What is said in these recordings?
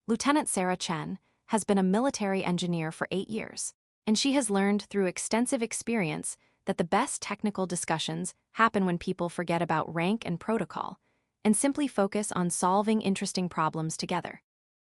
Lieutenant Sarah Chen, has been a military engineer for 8 years, and she has learned through extensive experience that the best technical discussions happen when people forget about rank and protocol and simply focus on solving interesting problems together.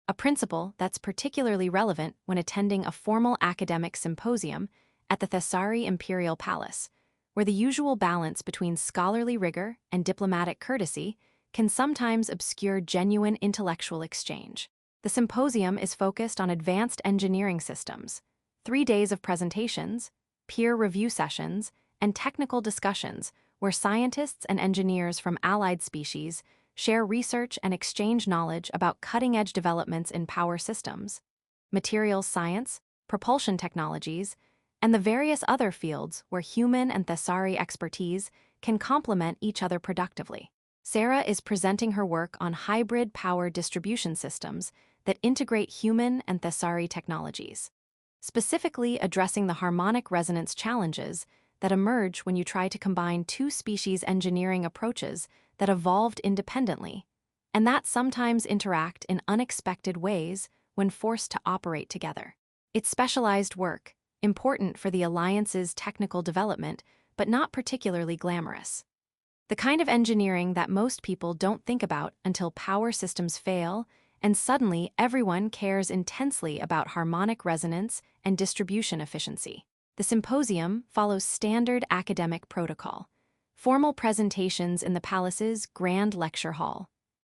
A principle that's particularly relevant when attending a formal academic symposium at the Thessari Imperial Palace, where the usual balance between scholarly rigor and diplomatic courtesy can sometimes obscure genuine intellectual exchange. The symposium is focused on advanced engineering systems, 3 days of presentations, peer review sessions, and technical discussions where scientists and engineers from allied species share research and exchange knowledge about cutting-edge developments in power systems, materials science, propulsion technologies, and the various other fields where human and Thessari expertise can complement each other productively. Sarah is presenting her work on hybrid power distribution systems that integrate human and Thessari technologies, specifically addressing the harmonic resonance challenges that emerge when you try to combine two species engineering approaches that evolved independently, and that sometimes interact in unexpected ways when forced to operate together. It's specialized work, important for the alliance's technical development, but not particularly glamorous. The kind of engineering that most people don't think about until power systems fail, and suddenly everyone cares intensely about harmonic resonance and distribution efficiency. The symposium follows standard academic protocol: formal presentations in the palace's grand lecture hall,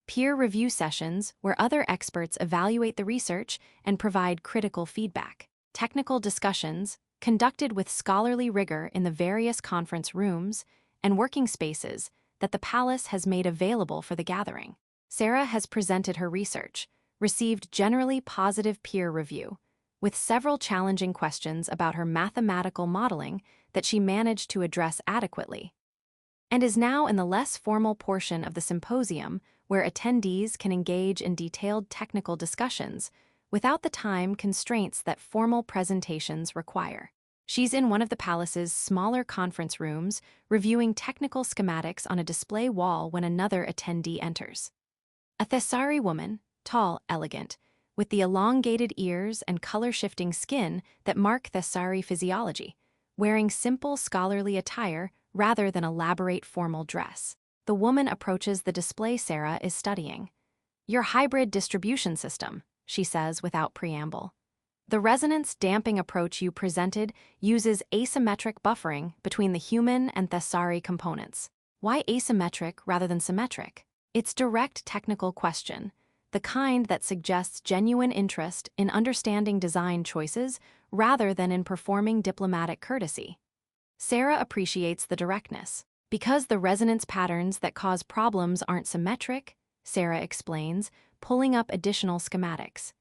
peer review sessions where other experts evaluate the research and provide critical feedback, technical discussions conducted with scholarly rigor in the various conference rooms and working spaces that the palace has made available for the gathering. Sarah has presented her research, received generally positive peer review, with several challenging questions about her mathematical modeling that she managed to address adequately, and is now in the less formal portion of the symposium where attendees can engage in detailed technical discussions without the time constraints that formal presentations require. She's in one of the palace's smaller conference rooms reviewing technical schematics on a display wall when another attendee enters. A Thessari woman, tall, elegant, with the elongated ears and color-shifting skin that mark Thessari physiology, wearing simple scholarly attire rather than elaborate formal dress. The woman approaches the display Sarah is studying. "Your hybrid distribution system," she says without preamble. "The resonance damping approach you presented uses asymmetric buffering between the human and Thessari components. Why asymmetric rather than symmetric?" It's direct technical question, the kind that suggests genuine interest in understanding design choices rather than in performing diplomatic courtesy. Sarah appreciates the directness. Because the resonance patterns that cause problems aren't symmetric, Sarah explains, pulling up additional schematics.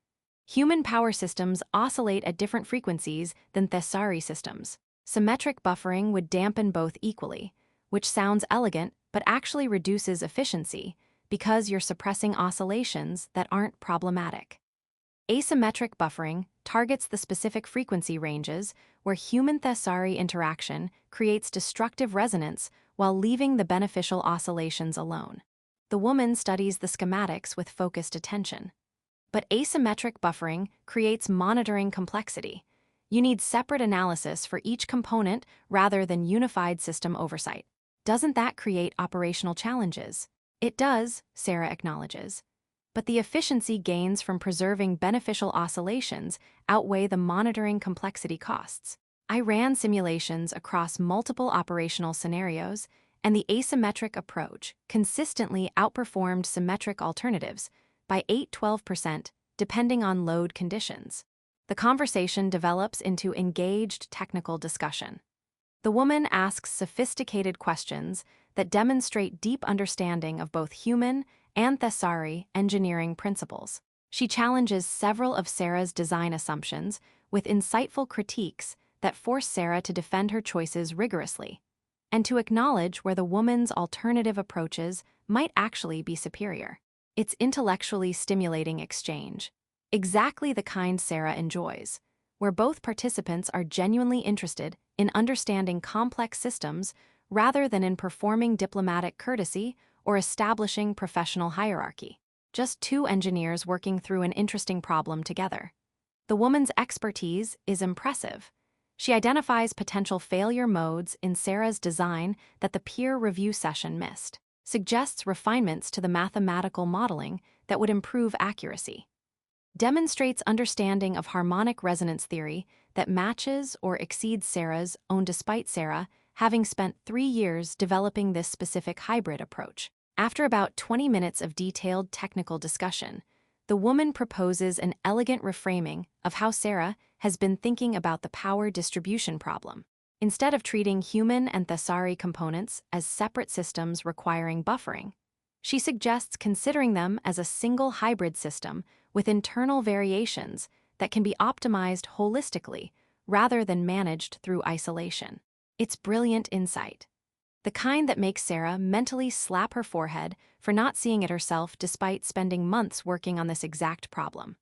Human power systems oscillate at different frequencies than Thessari systems. Symmetric buffering would dampen both equally, which sounds elegant but actually reduces efficiency because you're suppressing oscillations that aren't problematic. Asymmetric buffering targets the specific frequency ranges where human-Thessari interaction creates destructive resonance while leaving the beneficial oscillations alone. The woman studies the schematics with focused attention. But asymmetric buffering creates monitoring complexity. You need separate analysis for each component rather than unified system oversight. Doesn't that create operational challenges? It does, Sarah acknowledges. But the efficiency gains from preserving beneficial oscillations outweigh the monitoring complexity costs. I ran simulations across multiple operational scenarios, and the asymmetric approach consistently outperformed symmetric alternatives by 8–12%, depending on load conditions. The conversation develops into engaged technical discussion. The woman asks sophisticated questions that demonstrate deep understanding of both human and Thessari engineering principles. She challenges several of Sarah's design assumptions with insightful critiques that force Sarah to defend her choices rigorously and to acknowledge where the woman's alternative approaches might actually be superior. It's intellectually stimulating exchange, exactly the kind Sarah enjoys, where both participants are genuinely interested in understanding complex systems rather than in performing diplomatic courtesy or establishing professional hierarchy. just two engineers working through an interesting problem together. The woman's expertise is impressive. She identifies potential failure modes in Sarah's design that the peer review session missed, suggests refinements to the mathematical modeling that would improve accuracy, demonstrates understanding of harmonic resonance theory that matches or exceeds Sarah's own despite Sarah having spent 3 years developing this specific hybrid approach. After about 20 minutes of detailed technical discussion, the woman proposes an elegant reframing of how Sarah has been thinking about the power distribution problem. Instead of treating human and Thessari components as separate systems requiring buffering, she suggests considering them as a single hybrid system with internal variations that can be optimized holistically rather than managed through isolation. It's brilliant insight, the kind that makes Sarah mentally slap her forehead for not seeing it herself despite spending months working on this exact problem.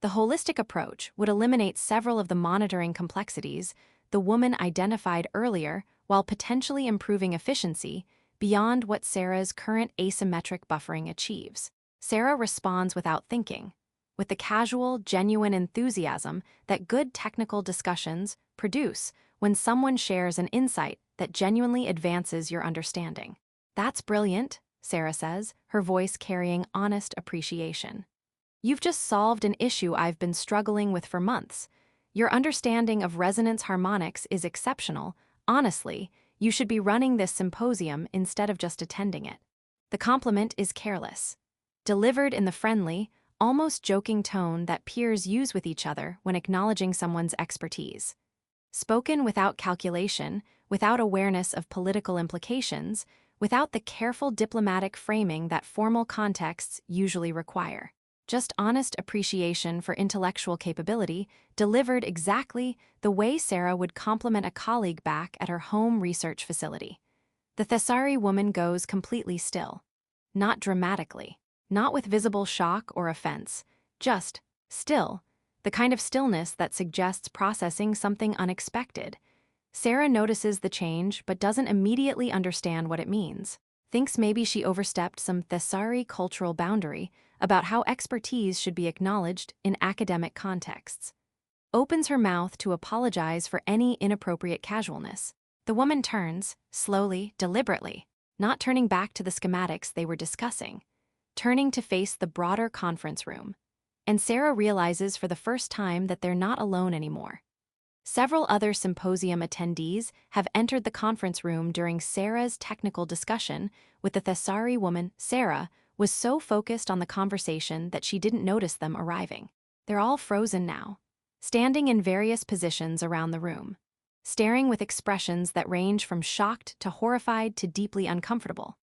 The holistic approach would eliminate several of the monitoring complexities the woman identified earlier while potentially improving efficiency beyond what Sarah's current asymmetric buffering achieves. Sarah responds without thinking, with the casual, genuine enthusiasm that good technical discussions produce when someone shares an insight that genuinely advances your understanding. "That's brilliant," Sarah says, her voice carrying honest appreciation. "You've just solved an issue I've been struggling with for months. Your understanding of resonance harmonics is exceptional. Honestly, you should be running this symposium instead of just attending it." The compliment is careless, delivered in the friendly, almost joking tone that peers use with each other when acknowledging someone's expertise. Spoken without calculation, without awareness of political implications, without the careful diplomatic framing that formal contexts usually require. Just honest appreciation for intellectual capability, delivered exactly the way Sarah would compliment a colleague back at her home research facility. The Thessari woman goes completely still. Not dramatically, not with visible shock or offense, just still, the kind of stillness that suggests processing something unexpected. Sarah notices the change but doesn't immediately understand what it means. Thinks maybe she overstepped some Thessari cultural boundary about how expertise should be acknowledged in academic contexts. Opens her mouth to apologize for any inappropriate casualness. The woman turns, slowly, deliberately, not turning back to the schematics they were discussing, turning to face the broader conference room. And Sarah realizes for the first time that they're not alone anymore. Several other symposium attendees have entered the conference room during Sarah's technical discussion with the Thessari woman. Sarah was so focused on the conversation that she didn't notice them arriving. They're all frozen now, standing in various positions around the room, staring with expressions that range from shocked to horrified to deeply uncomfortable.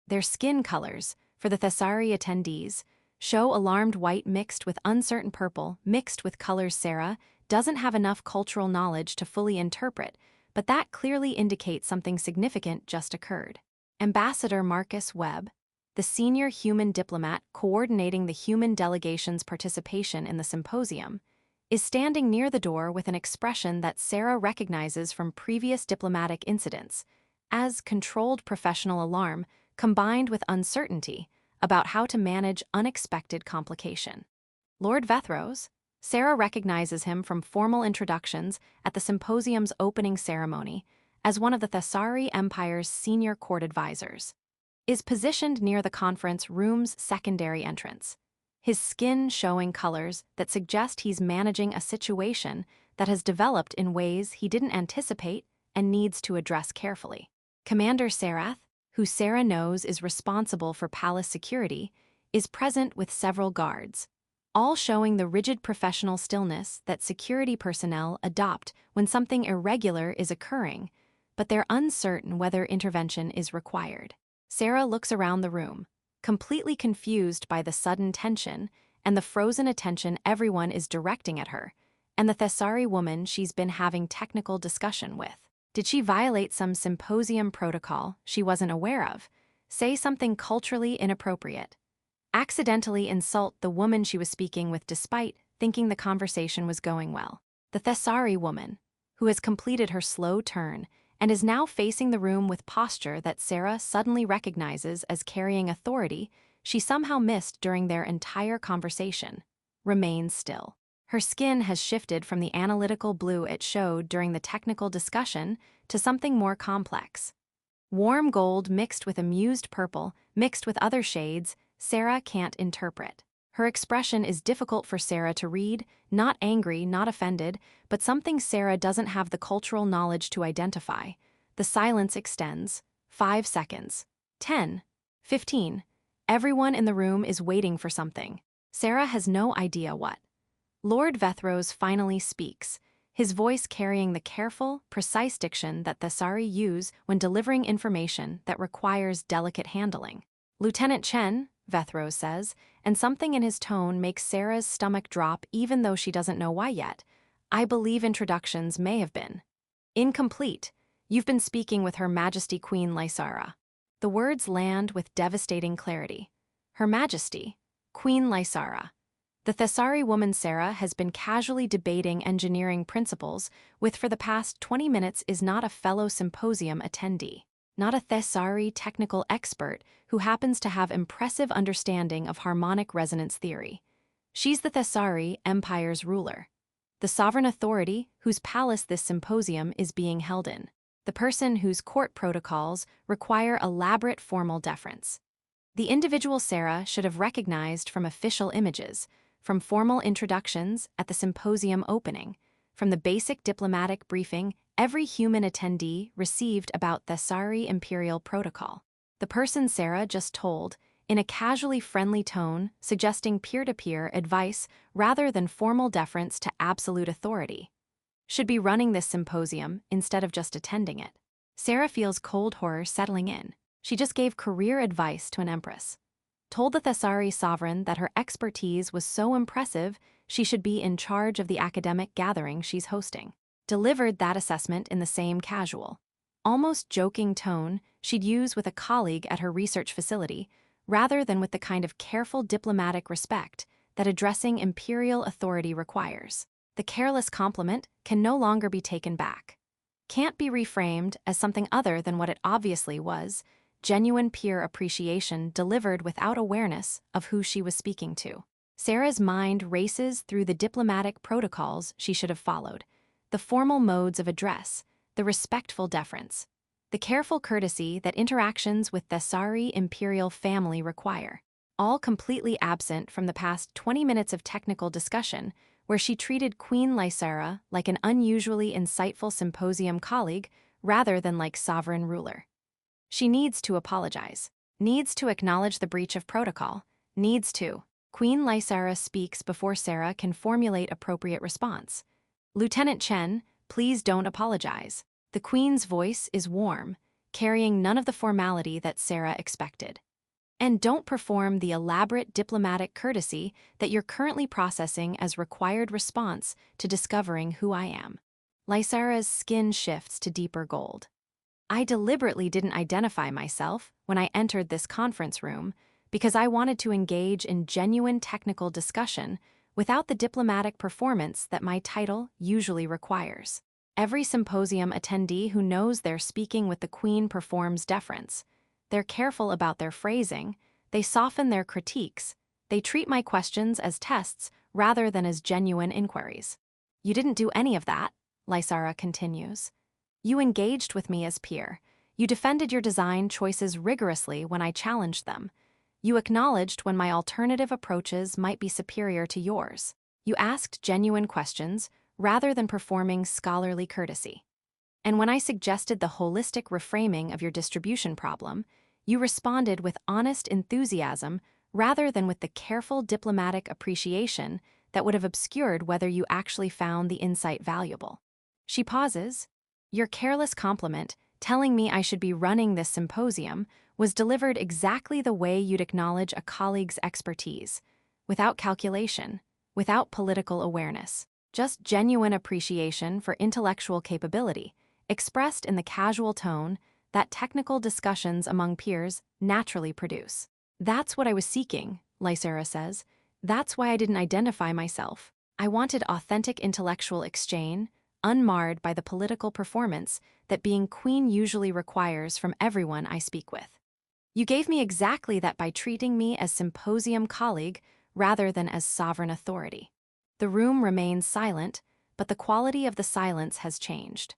Their skin colors, for the Thessari attendees, show alarmed white mixed with uncertain purple mixed with colors Sarah doesn't have enough cultural knowledge to fully interpret, but that clearly indicates something significant just occurred. Ambassador Marcus Webb, the senior human diplomat coordinating the human delegation's participation in the symposium, is standing near the door with an expression that Sarah recognizes from previous diplomatic incidents as controlled professional alarm combined with uncertainty about how to manage unexpected complication. Lord Vethros, Sarah recognizes him from formal introductions at the symposium's opening ceremony as one of the Thessari Empire's senior court advisors, is positioned near the conference room's secondary entrance, his skin showing colors that suggest he's managing a situation that has developed in ways he didn't anticipate and needs to address carefully. Commander Sarath, who Sarah knows is responsible for palace security, is present with several guards, all showing the rigid professional stillness that security personnel adopt when something irregular is occurring, but they're uncertain whether intervention is required. Sarah looks around the room, completely confused by the sudden tension and the frozen attention everyone is directing at her, and the Thessari woman she's been having technical discussion with. Did she violate some symposium protocol she wasn't aware of, say something culturally inappropriate, accidentally insult the woman she was speaking with despite thinking the conversation was going well? The Thessari woman, who has completed her slow turn and is now facing the room with posture that Sarah suddenly recognizes as carrying authority, she somehow missed during their entire conversation. Remain still. Her skin has shifted from the analytical blue it showed during the technical discussion to something more complex. Warm gold mixed with amused purple, mixed with other shades, Sarah can't interpret. Her expression is difficult for Sarah to read, not angry, not offended, but something Sarah doesn't have the cultural knowledge to identify. The silence extends. 5 seconds. 10. 15. Everyone in the room is waiting for something. Sarah has no idea what. Lord Vethros finally speaks, his voice carrying the careful, precise diction that Thessari use when delivering information that requires delicate handling. Lieutenant Chen, Vethros says, and something in his tone makes Sarah's stomach drop even though she doesn't know why yet. I believe introductions may have been incomplete. You've been speaking with Her Majesty Queen Lysara. The words land with devastating clarity. Her Majesty, Queen Lysara. The Thessari woman Sarah has been casually debating engineering principles with for the past 20 minutes is not a fellow symposium attendee, not a Thessari technical expert who happens to have impressive understanding of harmonic resonance theory. She's the Thessari Empire's ruler, the sovereign authority whose palace this symposium is being held in, the person whose court protocols require elaborate formal deference. The individual Sarah should have recognized from official images, from formal introductions at the symposium opening, from the basic diplomatic briefing every human attendee received about Thessari Imperial Protocol. The person Sarah just told, in a casually friendly tone, suggesting peer-to-peer advice rather than formal deference to absolute authority, should be running this symposium instead of just attending it. Sarah feels cold horror settling in. She just gave career advice to an empress. Told the Thessari sovereign that her expertise was so impressive she should be in charge of the academic gathering she's hosting. Delivered that assessment in the same casual, almost joking tone she'd use with a colleague at her research facility, rather than with the kind of careful diplomatic respect that addressing imperial authority requires. The careless compliment can no longer be taken back. Can't be reframed as something other than what it obviously was, genuine peer appreciation delivered without awareness of who she was speaking to. Sarah's mind races through the diplomatic protocols she should have followed, the formal modes of address, the respectful deference, the careful courtesy that interactions with Thessari imperial family require, all completely absent from the past 20 minutes of technical discussion where she treated Queen Lysara like an unusually insightful symposium colleague rather than like sovereign ruler. She needs to apologize, needs to acknowledge the breach of protocol, needs to. Queen Lysara speaks before Sarah can formulate appropriate response. Lieutenant Chen, please don't apologize. The Queen's voice is warm, carrying none of the formality that Sarah expected. And don't perform the elaborate diplomatic courtesy that you're currently processing as required response to discovering who I am. Lysara's skin shifts to deeper gold. I deliberately didn't identify myself when I entered this conference room because I wanted to engage in genuine technical discussion without the diplomatic performance that my title usually requires. Every symposium attendee who knows they're speaking with the Queen performs deference. They're careful about their phrasing, they soften their critiques, they treat my questions as tests rather than as genuine inquiries. You didn't do any of that, Lysara continues. You engaged with me as peer. You defended your design choices rigorously when I challenged them. You acknowledged when my alternative approaches might be superior to yours. You asked genuine questions rather than performing scholarly courtesy. And when I suggested the holistic reframing of your distribution problem, you responded with honest enthusiasm rather than with the careful diplomatic appreciation that would have obscured whether you actually found the insight valuable. She pauses. Your careless compliment, telling me I should be running this symposium, was delivered exactly the way you'd acknowledge a colleague's expertise, without calculation, without political awareness, just genuine appreciation for intellectual capability, expressed in the casual tone that technical discussions among peers naturally produce. That's what I was seeking, Lysara says. That's why I didn't identify myself. I wanted authentic intellectual exchange, unmarred by the political performance that being queen usually requires from everyone I speak with. You gave me exactly that by treating me as symposium colleague rather than as sovereign authority. The room remains silent, but the quality of the silence has changed.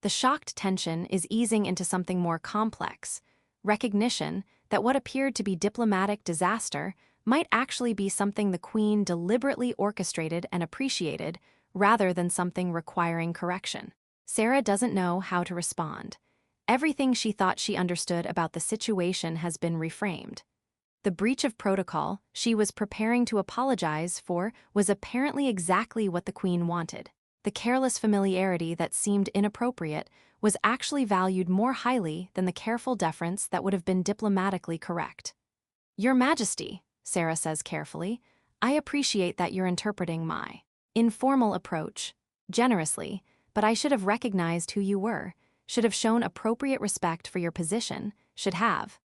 The shocked tension is easing into something more complex, recognition that what appeared to be diplomatic disaster might actually be something the Queen deliberately orchestrated and appreciated rather than something requiring correction. Sarah doesn't know how to respond. Everything she thought she understood about the situation has been reframed. The breach of protocol she was preparing to apologize for was apparently exactly what the Queen wanted. The careless familiarity that seemed inappropriate was actually valued more highly than the careful deference that would have been diplomatically correct. Your Majesty, Sarah says carefully, I appreciate that you're interpreting my informal approach generously, but I should have recognized who you were, should have shown appropriate respect for your position, should have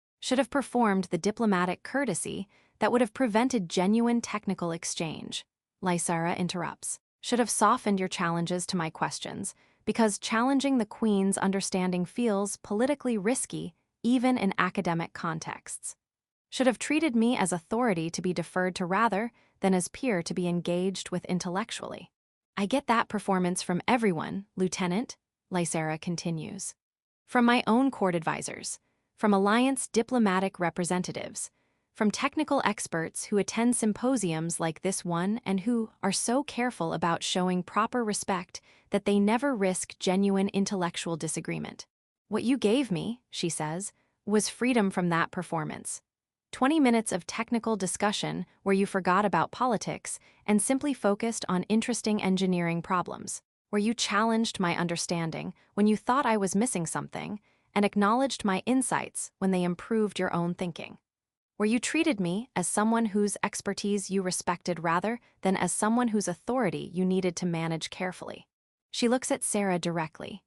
performed the diplomatic courtesy that would have prevented genuine technical exchange. Lysara interrupts. Should have softened your challenges to my questions, because challenging the Queen's understanding feels politically risky, even in academic contexts. Should have treated me as authority to be deferred to rather than as peer to be engaged with intellectually. I get that performance from everyone, Lieutenant, Lysara continues. From my own court advisors, from Alliance diplomatic representatives, from technical experts who attend symposiums like this one and who are so careful about showing proper respect that they never risk genuine intellectual disagreement. What you gave me, she says, was freedom from that performance. 20 minutes of technical discussion where you forgot about politics and simply focused on interesting engineering problems, where you challenged my understanding when you thought I was missing something and acknowledged my insights when they improved your own thinking, where you treated me as someone whose expertise you respected rather than as someone whose authority you needed to manage carefully. She looks at Sarah directly.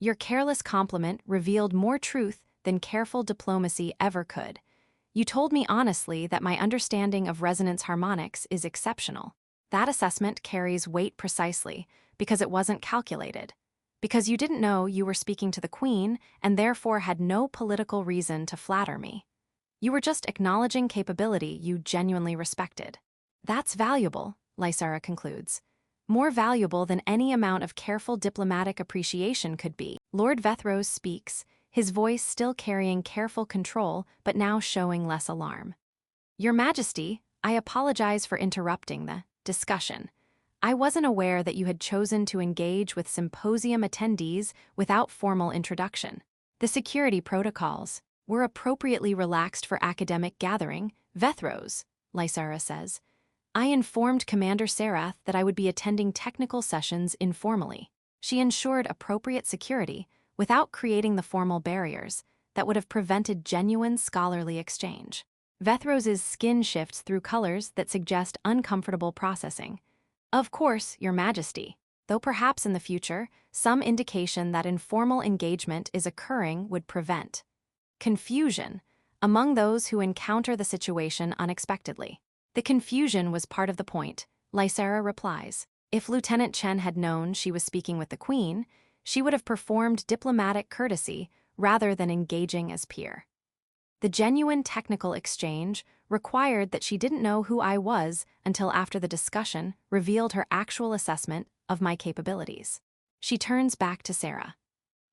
Your careless compliment revealed more truth than careful diplomacy ever could. You told me honestly that my understanding of resonance harmonics is exceptional. That assessment carries weight precisely because it wasn't calculated, because you didn't know you were speaking to the Queen and therefore had no political reason to flatter me. You were just acknowledging capability you genuinely respected. That's valuable, Lysara concludes. More valuable than any amount of careful diplomatic appreciation could be. Lord Vethros speaks, his voice still carrying careful control but now showing less alarm. Your Majesty, I apologize for interrupting the discussion. I wasn't aware that you had chosen to engage with symposium attendees without formal introduction. The security protocols were appropriately relaxed for academic gathering, Vethros, Lysara says. I informed Commander Sarah that I would be attending technical sessions informally. She ensured appropriate security without creating the formal barriers that would have prevented genuine scholarly exchange. Vethros's skin shifts through colors that suggest uncomfortable processing. Of course, Your Majesty, though perhaps in the future, some indication that informal engagement is occurring would prevent confusion among those who encounter the situation unexpectedly. The confusion was part of the point, Lysara replies. If Lieutenant Chen had known she was speaking with the Queen, she would have performed diplomatic courtesy rather than engaging as peer. The genuine technical exchange required that she didn't know who I was until after the discussion revealed her actual assessment of my capabilities. She turns back to Sarah.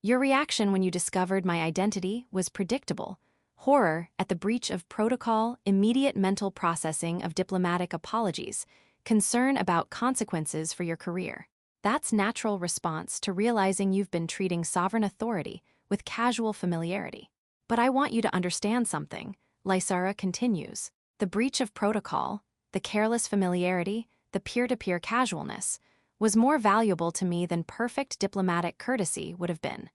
Your reaction when you discovered my identity was predictable. Horror at the breach of protocol, immediate mental processing of diplomatic apologies, concern about consequences for your career. That's natural response to realizing you've been treating sovereign authority with casual familiarity. But I want you to understand something, Lysara continues. The breach of protocol, the careless familiarity, the peer-to-peer casualness, was more valuable to me than perfect diplomatic courtesy would have been,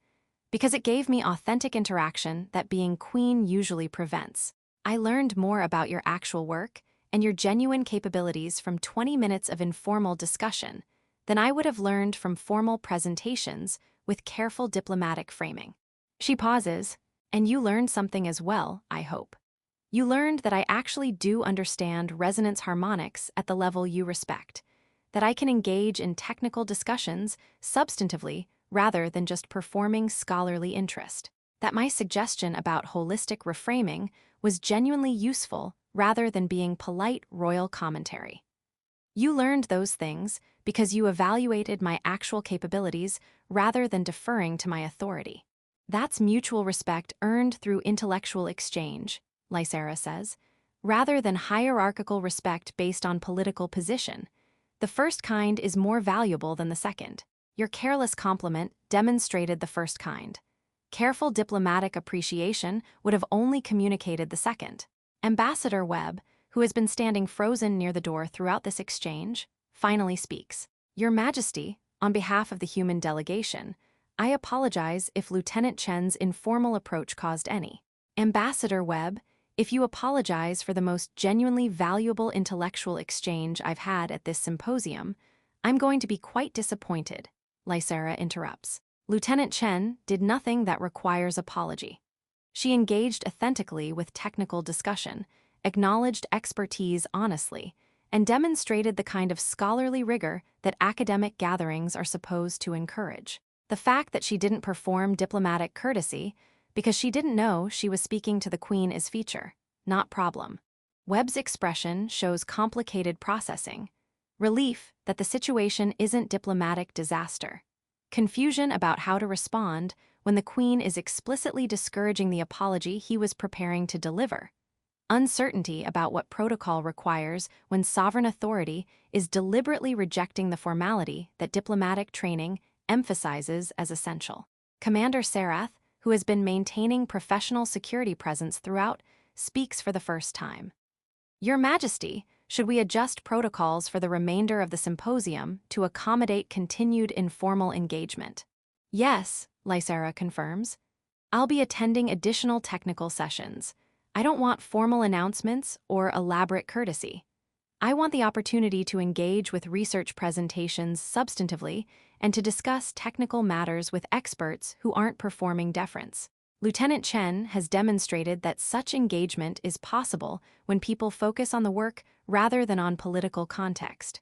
because it gave me authentic interaction that being Queen usually prevents. I learned more about your actual work and your genuine capabilities from 20 minutes of informal discussion than I would have learned from formal presentations with careful diplomatic framing. She pauses, and you learned something as well, I hope. You learned that I actually do understand resonance harmonics at the level you respect, that I can engage in technical discussions substantively rather than just performing scholarly interest. that my suggestion about holistic reframing was genuinely useful rather than being polite royal commentary. You learned those things because you evaluated my actual capabilities rather than deferring to my authority. That's mutual respect earned through intellectual exchange, Lysara says, rather than hierarchical respect based on political position. The first kind is more valuable than the second. Your careless compliment demonstrated the first kind. Careful diplomatic appreciation would have only communicated the second. Ambassador Webb, who has been standing frozen near the door throughout this exchange, finally speaks. Your Majesty, on behalf of the human delegation, I apologize if Lieutenant Chen's informal approach caused any. Ambassador Webb, if you apologize for the most genuinely valuable intellectual exchange I've had at this symposium, I'm going to be quite disappointed, Lysara interrupts. Lieutenant Chen did nothing that requires apology. She engaged authentically with technical discussion, acknowledged expertise honestly, and demonstrated the kind of scholarly rigor that academic gatherings are supposed to encourage. The fact that she didn't perform diplomatic courtesy because she didn't know she was speaking to the Queen is feature, not problem. Webb's expression shows complicated processing, relief that the situation isn't diplomatic disaster, confusion about how to respond when the Queen is explicitly discouraging the apology he was preparing to deliver, uncertainty about what protocol requires when sovereign authority is deliberately rejecting the formality that diplomatic training emphasizes as essential. Commander Sarath, who has been maintaining professional security presence throughout, speaks for the first time. Your Majesty, should we adjust protocols for the remainder of the symposium to accommodate continued informal engagement? Yes, Lysara confirms. I'll be attending additional technical sessions. I don't want formal announcements or elaborate courtesy. I want the opportunity to engage with research presentations substantively and to discuss technical matters with experts who aren't performing deference. Lieutenant Chen has demonstrated that such engagement is possible when people focus on the work rather than on political context.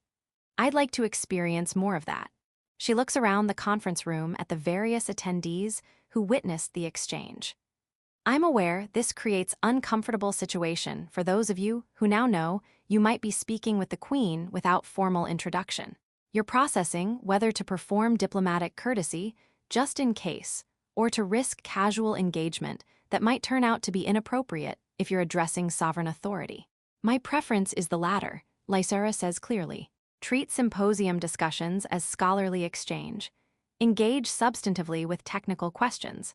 I'd like to experience more of that. She looks around the conference room at the various attendees who witnessed the exchange. I'm aware this creates uncomfortable situation for those of you who now know you might be speaking with the Queen without formal introduction. You're processing whether to perform diplomatic courtesy just in case, or to risk casual engagement that might turn out to be inappropriate if you're addressing sovereign authority. My preference is the latter, Lysara says clearly. Treat symposium discussions as scholarly exchange. Engage substantively with technical questions.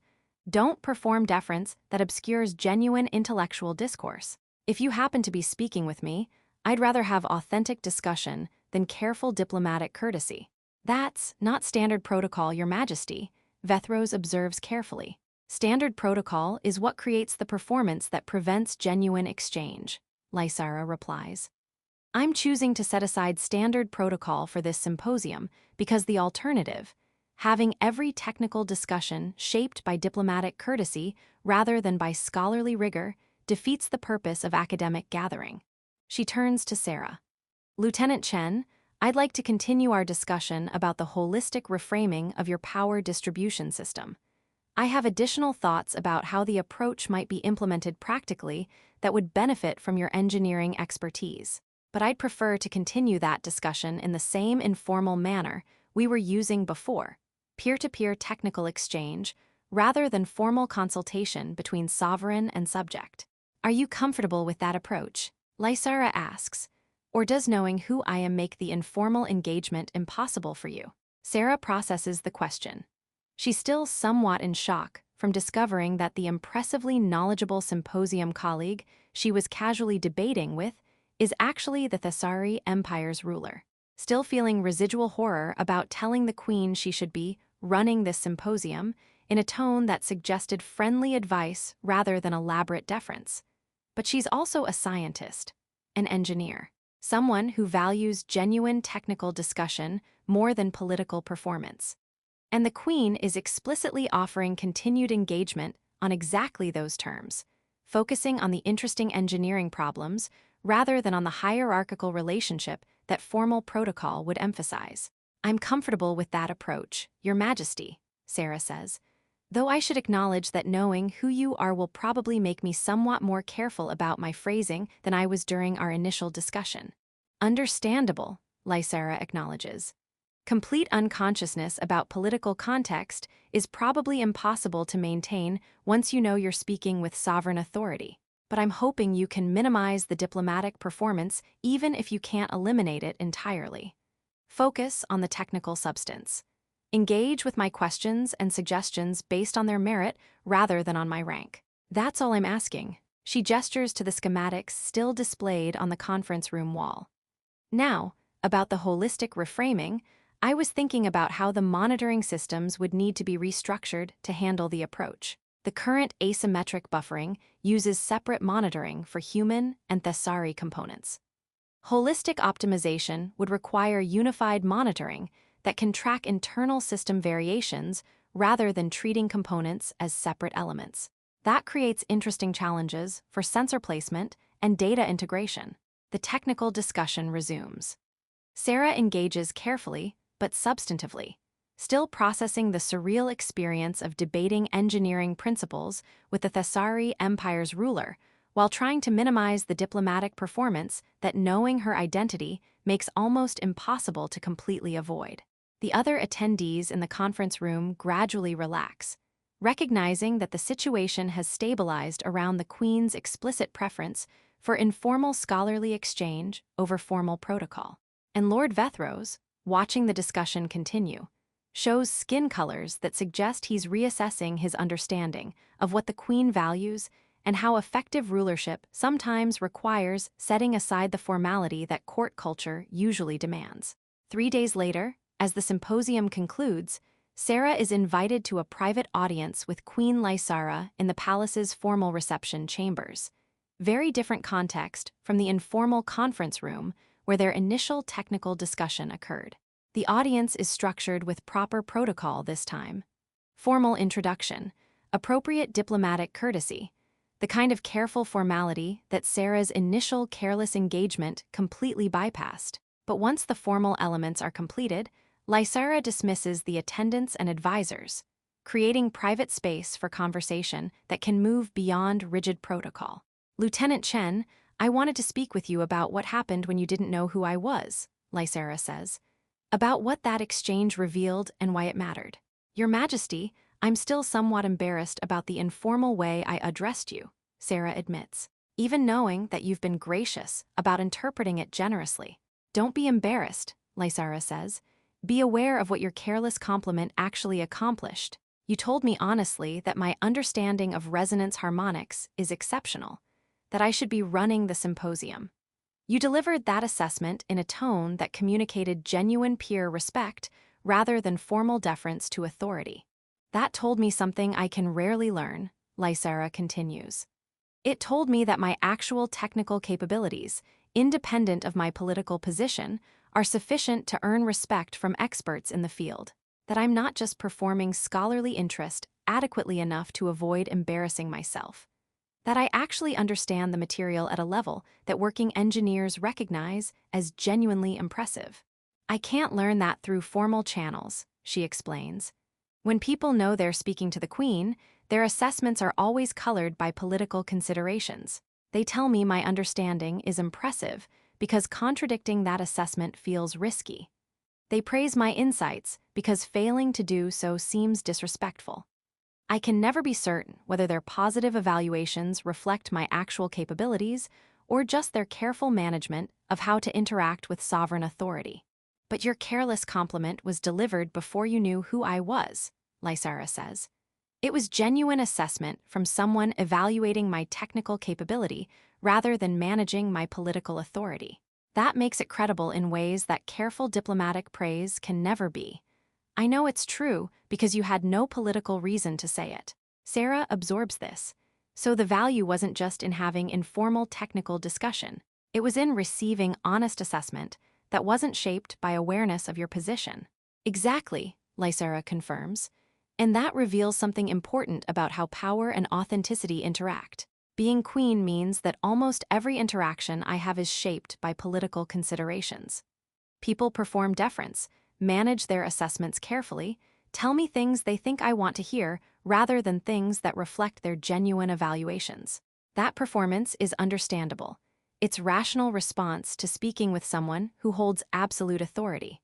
Don't perform deference that obscures genuine intellectual discourse. If you happen to be speaking with me, I'd rather have authentic discussion than careful diplomatic courtesy. That's not standard protocol, Your Majesty, Vethros observes carefully. Standard protocol is what creates the performance that prevents genuine exchange, Lysara replies. I'm choosing to set aside standard protocol for this symposium because the alternative, having every technical discussion shaped by diplomatic courtesy rather than by scholarly rigor, defeats the purpose of academic gathering. She turns to Sarah. Lieutenant Chen, I'd like to continue our discussion about the holistic reframing of your power distribution system. I have additional thoughts about how the approach might be implemented practically that would benefit from your engineering expertise. But I'd prefer to continue that discussion in the same informal manner we were using before, peer-to-peer technical exchange, rather than formal consultation between sovereign and subject. Are you comfortable with that approach? Lysara asks. Or does knowing who I am make the informal engagement impossible for you? Sarah processes the question. She's still somewhat in shock from discovering that the impressively knowledgeable symposium colleague she was casually debating with is actually the Thessari Empire's ruler. Still feeling residual horror about telling the Queen she should be running this symposium in a tone that suggested friendly advice rather than elaborate deference. But she's also a scientist, an engineer, someone who values genuine technical discussion more than political performance. And the Queen is explicitly offering continued engagement on exactly those terms, focusing on the interesting engineering problems rather than on the hierarchical relationship that formal protocol would emphasize. I'm comfortable with that approach, Your Majesty, Sarah says. Though I should acknowledge that knowing who you are will probably make me somewhat more careful about my phrasing than I was during our initial discussion. Understandable, Lysara acknowledges. Complete unconsciousness about political context is probably impossible to maintain once you know you're speaking with sovereign authority. But I'm hoping you can minimize the diplomatic performance even if you can't eliminate it entirely. Focus on the technical substance. Engage with my questions and suggestions based on their merit rather than on my rank. That's all I'm asking. She gestures to the schematics still displayed on the conference room wall. Now, about the holistic reframing, I was thinking about how the monitoring systems would need to be restructured to handle the approach. The current asymmetric buffering uses separate monitoring for human and Thessari components. Holistic optimization would require unified monitoring that can track internal system variations rather than treating components as separate elements. That creates interesting challenges for sensor placement and data integration. The technical discussion resumes. Sarah engages carefully but substantively, still processing the surreal experience of debating engineering principles with the Thessari Empire's ruler, while trying to minimize the diplomatic performance that knowing her identity makes almost impossible to completely avoid. The other attendees in the conference room gradually relax, recognizing that the situation has stabilized around the Queen's explicit preference for informal scholarly exchange over formal protocol. And Lord Vethros, watching the discussion continue, shows skin colors that suggest he's reassessing his understanding of what the Queen values and how effective rulership sometimes requires setting aside the formality that court culture usually demands. 3 days later, as the symposium concludes, Sarah is invited to a private audience with Queen Lysara in the palace's formal reception chambers. Very different context from the informal conference room where their initial technical discussion occurred. The audience is structured with proper protocol this time. Formal introduction, appropriate diplomatic courtesy, the kind of careful formality that Sarah's initial careless engagement completely bypassed. But once the formal elements are completed, Lysara dismisses the attendants and advisors, creating private space for conversation that can move beyond rigid protocol. Lieutenant Chen, I wanted to speak with you about what happened when you didn't know who I was, Lysara says. About what that exchange revealed and why it mattered. Your Majesty, I'm still somewhat embarrassed about the informal way I addressed you, Sarah admits, even knowing that you've been gracious about interpreting it generously. Don't be embarrassed, Lysara says. Be aware of what your careless compliment actually accomplished. You told me honestly that my understanding of resonance harmonics is exceptional, that I should be running the symposium. You delivered that assessment in a tone that communicated genuine peer respect rather than formal deference to authority. That told me something I can rarely learn, Lysara continues. It told me that my actual technical capabilities, independent of my political position, are sufficient to earn respect from experts in the field, that I'm not just performing scholarly interest adequately enough to avoid embarrassing myself, that I actually understand the material at a level that working engineers recognize as genuinely impressive. I can't learn that through formal channels, she explains. When people know they're speaking to the Queen, their assessments are always colored by political considerations. They tell me my understanding is impressive because contradicting that assessment feels risky. They praise my insights because failing to do so seems disrespectful. I can never be certain whether their positive evaluations reflect my actual capabilities or just their careful management of how to interact with sovereign authority. But your careless compliment was delivered before you knew who I was, Lysara says. It was genuine assessment from someone evaluating my technical capability rather than managing my political authority. That makes it credible in ways that careful diplomatic praise can never be. I know it's true because you had no political reason to say it. Sarah absorbs this. So the value wasn't just in having informal technical discussion. It was in receiving honest assessment that wasn't shaped by awareness of your position. Exactly, Lysara confirms. And that reveals something important about how power and authenticity interact. Being queen means that almost every interaction I have is shaped by political considerations. People perform deference, manage their assessments carefully, tell me things they think I want to hear rather than things that reflect their genuine evaluations. That performance is understandable. It's rational response to speaking with someone who holds absolute authority.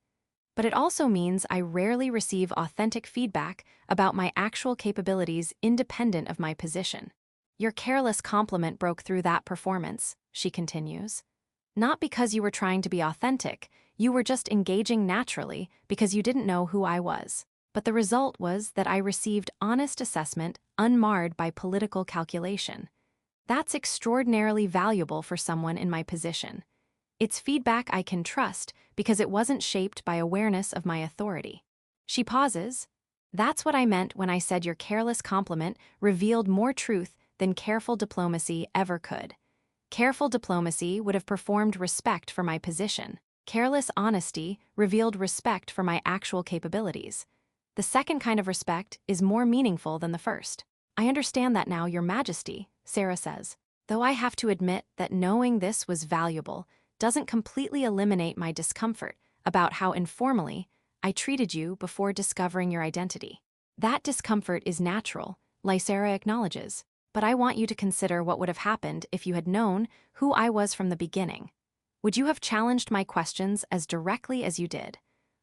But it also means I rarely receive authentic feedback about my actual capabilities independent of my position. Your careless compliment broke through that performance, she continues. Not because you were trying to be authentic, you were just engaging naturally because you didn't know who I was. But the result was that I received honest assessment unmarred by political calculation. That's extraordinarily valuable for someone in my position. It's feedback I can trust because it wasn't shaped by awareness of my authority. She pauses. That's what I meant when I said your careless compliment revealed more truth than careful diplomacy ever could. Careful diplomacy would have performed respect for my position. Careless honesty revealed respect for my actual capabilities. The second kind of respect is more meaningful than the first. I understand that now, Your Majesty, Sarah says, though I have to admit that knowing this was valuable doesn't completely eliminate my discomfort about how informally I treated you before discovering your identity. That discomfort is natural, Lysara acknowledges, but I want you to consider what would have happened if you had known who I was from the beginning. Would you have challenged my questions as directly as you did?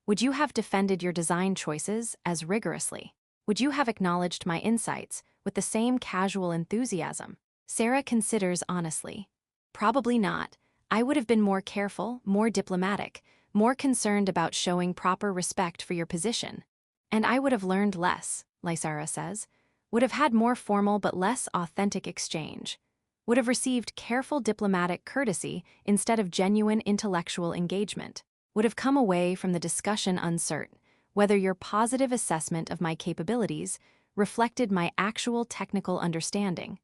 Would you have defended your design choices as rigorously? Would you have acknowledged my insights with the same casual enthusiasm? Sarah considers honestly. Probably not. I would have been more careful, more diplomatic, more concerned about showing proper respect for your position. And I would have learned less, Lysara says, would have had more formal but less authentic exchange, would have received careful diplomatic courtesy instead of genuine intellectual engagement, would have come away from the discussion uncertain whether your positive assessment of my capabilities reflected my actual technical understanding,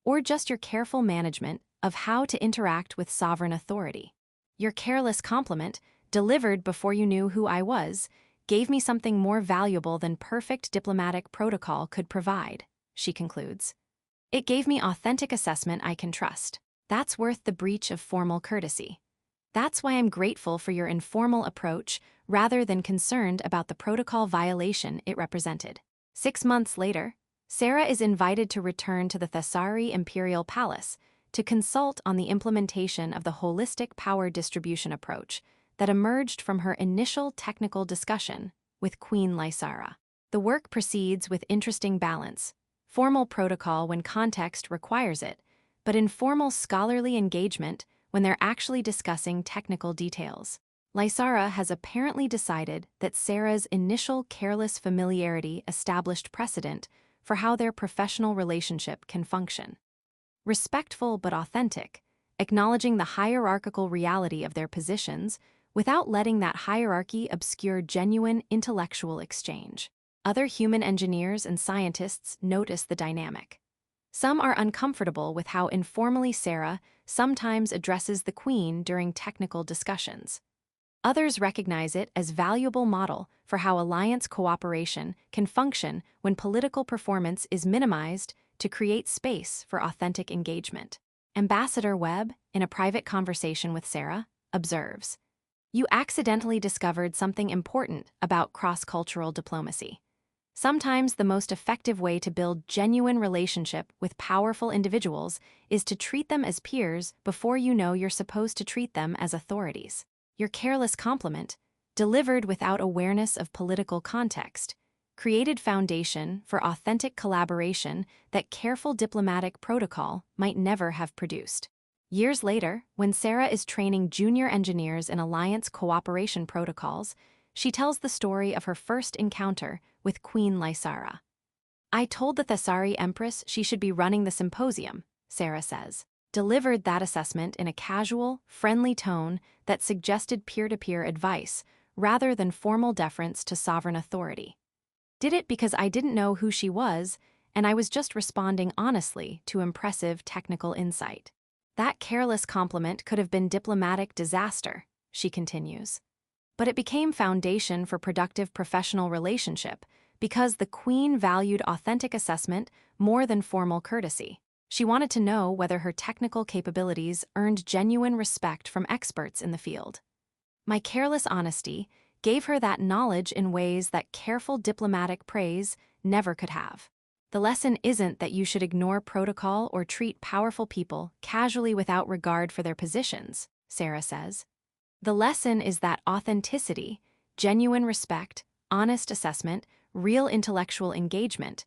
or just your careful management of how to interact with sovereign authority. Your careless compliment, delivered before you knew who I was, gave me something more valuable than perfect diplomatic protocol could provide, she concludes. It gave me authentic assessment I can trust. That's worth the breach of formal courtesy. That's why I'm grateful for your informal approach rather than concerned about the protocol violation it represented. 6 months later, Sarah is invited to return to the Thessari Imperial Palace to consult on the implementation of the holistic power distribution approach that emerged from her initial technical discussion with Queen Lysara. The work proceeds with interesting balance, formal protocol when context requires it, but informal scholarly engagement when they're actually discussing technical details. Lysara has apparently decided that Sarah's initial careless familiarity established precedent for how their professional relationship can function. Respectful but authentic, acknowledging the hierarchical reality of their positions without letting that hierarchy obscure genuine intellectual exchange. Other human engineers and scientists notice the dynamic. Some are uncomfortable with how informally Sarah sometimes addresses the Queen during technical discussions. Others recognize it as valuable model for how alliance cooperation can function when political performance is minimized to create space for authentic engagement. Ambassador Webb, in a private conversation with Sarah, observes, "You accidentally discovered something important about cross-cultural diplomacy. Sometimes the most effective way to build genuine relationship with powerful individuals is to treat them as peers before you know you're supposed to treat them as authorities." Your careless compliment, delivered without awareness of political context, created foundation for authentic collaboration that careful diplomatic protocol might never have produced. Years later, when Sarah is training junior engineers in alliance cooperation protocols, she tells the story of her first encounter with Queen Lysara. "I told the Thessari Empress she should be running the symposium," Sarah says. Delivered that assessment in a casual, friendly tone that suggested peer-to-peer advice rather than formal deference to sovereign authority. Did it because I didn't know who she was, and I was just responding honestly to impressive technical insight. That careless compliment could have been diplomatic disaster, she continues. But it became foundation for productive professional relationship because the Queen valued authentic assessment more than formal courtesy. She wanted to know whether her technical capabilities earned genuine respect from experts in the field. My careless honesty gave her that knowledge in ways that careful diplomatic praise never could have. The lesson isn't that you should ignore protocol or treat powerful people casually without regard for their positions, Sarah says. The lesson is that authenticity, genuine respect, honest assessment, real intellectual engagement